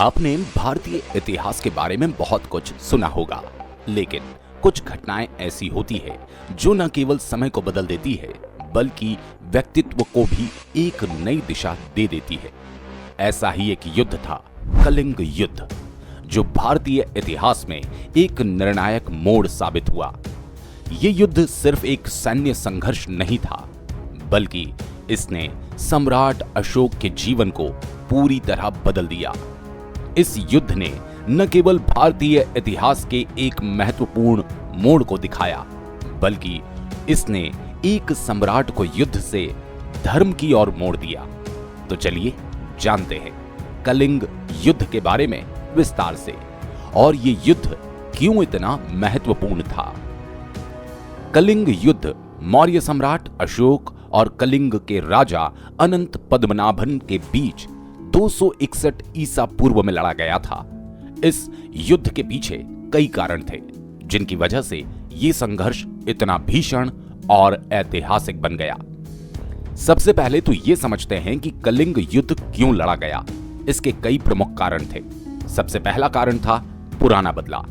आपने भारतीय इतिहास के बारे में बहुत कुछ सुना होगा, लेकिन कुछ घटनाएं ऐसी होती है जो न केवल समय को बदल देती है बल्कि व्यक्तित्व को भी एक नई दिशा दे देती है। ऐसा ही एक युद्ध था कलिंग युद्ध, जो भारतीय इतिहास में एक निर्णायक मोड़ साबित हुआ। ये युद्ध सिर्फ एक सैन्य संघर्ष नहीं था, बल्कि इसने सम्राट अशोक के जीवन को पूरी तरह बदल दिया। इस युद्ध ने न केवल भारतीय इतिहास के एक महत्वपूर्ण मोड़ को दिखाया, बल्कि इसने एक सम्राट को युद्ध से धर्म की ओर मोड़ दिया। तो चलिए जानते हैं कलिंग युद्ध के बारे में विस्तार से, और ये युद्ध क्यों इतना महत्वपूर्ण था। कलिंग युद्ध मौर्य सम्राट अशोक और कलिंग के राजा अनंत पद्मनाभन के बीच 261 ईसा पूर्व में लड़ा गया था। इस युद्ध के पीछे कई कारण थे जिनकी वजह से ये संघर्ष इतना भीषण और ऐतिहासिक बन गया। सबसे पहले तो ये समझते हैं कि कलिंग युद्ध क्यों लड़ा गया। इसके कई प्रमुख कारण थे। सबसे पहला कारण था पुराना बदला।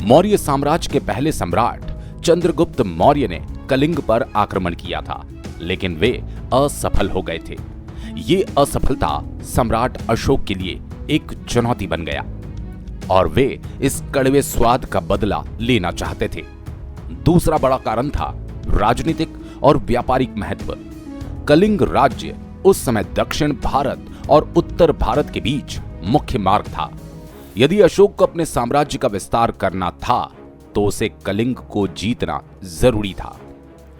मौर्य साम्राज्य के पहले सम्राट चंद्रगुप्त मौर्य ने कलिंग पर आक्रमण किया था, लेकिन वे असफल हो गए थे। ये असफलता सम्राट अशोक के लिए एक चुनौती बन गया और वे इस कड़वे स्वाद का बदला लेना चाहते थे। दूसरा बड़ा कारण था राजनीतिक और व्यापारिक महत्व। कलिंग राज्य उस समय दक्षिण भारत और उत्तर भारत के बीच मुख्य मार्ग था। यदि अशोक को अपने साम्राज्य का विस्तार करना था तो उसे कलिंग को जीतना जरूरी था।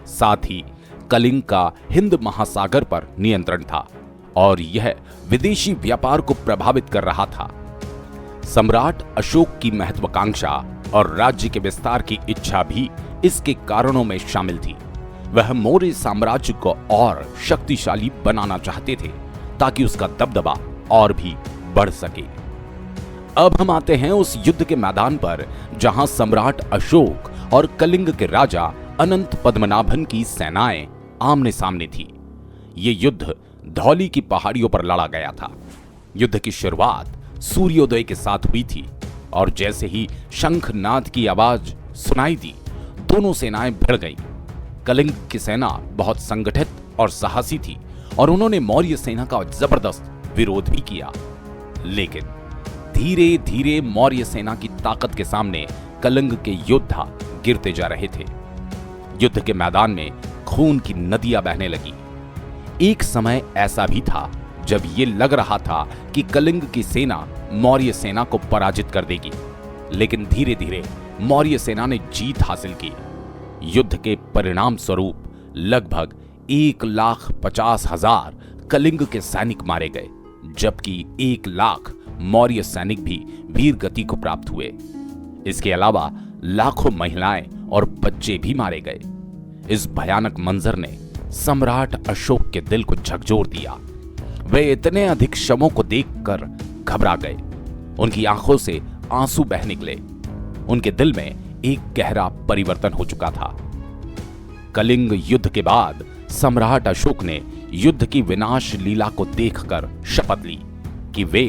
साथ ही कलिंग का हिंद महासागर पर नियंत्रण था और यह विदेशी व्यापार को प्रभावित कर रहा था। सम्राट अशोक की महत्वाकांक्षा और राज्य के विस्तार की इच्छा भी इसके कारणों में शामिल थी। वह मौर्य साम्राज्य को और शक्तिशाली बनाना चाहते थे ताकि उसका दबदबा और भी बढ़ सके। अब हम आते हैं उस युद्ध के मैदान पर जहां सम्राट अशोक और कलिंग के राजा अनंत पद्मनाभन की सेनाएं आमने सामने थी। ये युद्ध धौली की पहाड़ियों पर लड़ा गया था। युद्ध की शुरुआत सूर्योदय के साथ हुई थी और जैसे ही शंखनाद की आवाज सुनाई दी, दोनों सेनाएं भिड़ गईं। कलिंग की सेना बहुत संगठित और साहसी थी और उन्होंने मौर्य सेना का जबरदस्त विरोध भी किया, लेकिन धीरे धीरे मौर्य सेना की ताकत के सामने कलिंग के योद्धा गिरते जा रहे थे। युद्ध के मैदान में खून की नदियां बहने लगी। एक समय ऐसा भी था जब ये लग रहा था कि कलिंग की सेना मौर्य सेना को पराजित कर देगी, लेकिन धीरे धीरे मौर्य सेना ने जीत हासिल की। युद्ध के परिणाम स्वरूप लगभग 1,50,000 कलिंग के सैनिक मारे गए, जबकि 1 लाख मौर्य सैनिक भी वीर गति को प्राप्त हुए। इसके अलावा लाखों महिलाएं और बच्चे भी मारे गए। इस भयानक मंजर ने सम्राट अशोक के दिल को झकझोर दिया। वे इतने अधिक शवों को देखकर घबरा गए। उनकी आंखों से आंसू बह निकले। उनके दिल में एक गहरा परिवर्तन हो चुका था। कलिंग युद्ध के बाद सम्राट अशोक ने युद्ध की विनाश लीला को देखकर शपथ ली कि वे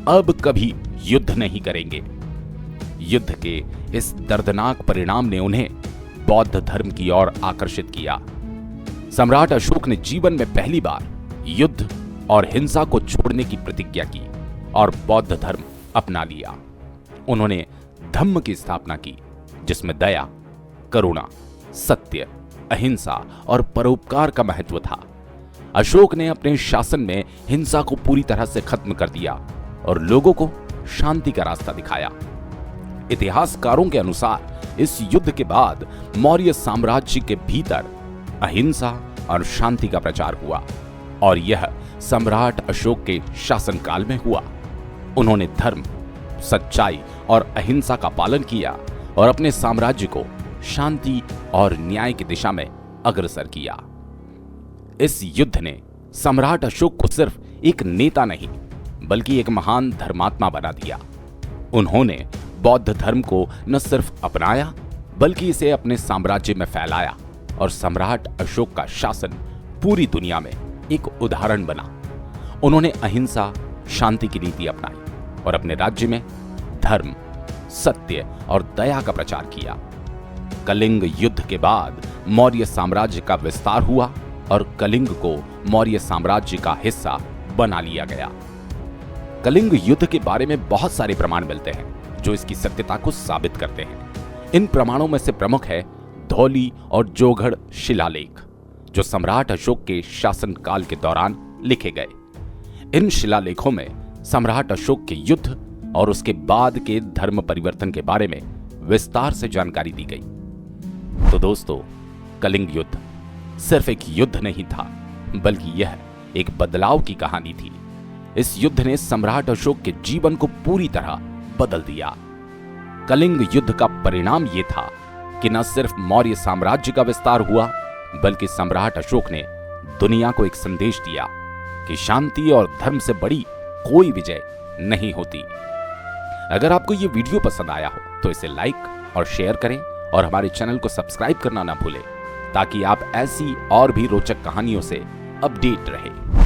अब कभी युद्ध नहीं करेंगे। युद्ध के इस दर्दनाक परिणाम ने उन्हें बौद्ध धर्म की ओर आकर्षित किया। सम्राट अशोक ने जीवन में पहली बार युद्ध और हिंसा को छोड़ने की प्रतिज्ञा की और बौद्ध धर्म अपना लिया। उन्होंने धम्म की स्थापना की, जिसमें दया, करुणा, सत्य, अहिंसा और परोपकार का महत्व था। अशोक ने अपने शासन में हिंसा को पूरी तरह से खत्म कर दिया और लोगों को शांति का रास्ता दिखाया। इतिहासकारों के अनुसार इस युद्ध के बाद मौर्य साम्राज्य के भीतर अहिंसा और शांति का प्रचार हुआ और यह सम्राट अशोक के शासनकाल में हुआ। उन्होंने धर्म, सच्चाई और अहिंसा का पालन किया और अपने साम्राज्य को शांति और न्याय की दिशा में अग्रसर किया। इस युद्ध ने सम्राट अशोक को सिर्फ एक नेता नहीं बल्कि एक महान धर्मात्मा बना दिया। उन्होंने बौद्ध धर्म को न सिर्फ अपनाया बल्कि इसे अपने साम्राज्य में फैलाया और सम्राट अशोक का शासन पूरी दुनिया में एक उदाहरण बना। उन्होंने अहिंसा, शांति की नीति अपनाई और अपने राज्य में धर्म, सत्य और दया का प्रचार किया। कलिंग युद्ध के बाद मौर्य साम्राज्य का विस्तार हुआ और कलिंग को मौर्य साम्राज्य का हिस्सा बना लिया गया। कलिंग युद्ध के बारे में बहुत सारे प्रमाण मिलते हैं जो इसकी सत्यता को साबित करते हैं। इन प्रमाणों में से प्रमुख है धौली और जोगढ़ शिलालेख, जो सम्राट अशोक के शासनकाल के दौरान लिखे गए। इन शिलालेखों में सम्राट अशोक के युद्ध और उसके बाद के धर्म परिवर्तन के बारे में विस्तार से जानकारी दी गई। तो दोस्तों, कलिंग युद्ध सिर्फ एक युद्ध नहीं था, बल्कि यह एक बदलाव की कहानी थी। इस युद्ध ने सम्राट अशोक के जीवन को पूरी तरह बदल दिया। कलिंग युद्ध का परिणाम यह था कि न सिर्फ मौर्य साम्राज्य का विस्तार हुआ, बल्कि सम्राट अशोक ने दुनिया को एक संदेश दिया कि शांति और धर्म से बड़ी कोई विजय नहीं होती। अगर आपको यह वीडियो पसंद आया हो तो इसे लाइक और शेयर करें और हमारे चैनल को सब्सक्राइब करना ना भूलें, ताकि आप ऐसी और भी रोचक कहानियों से अपडेट रहें।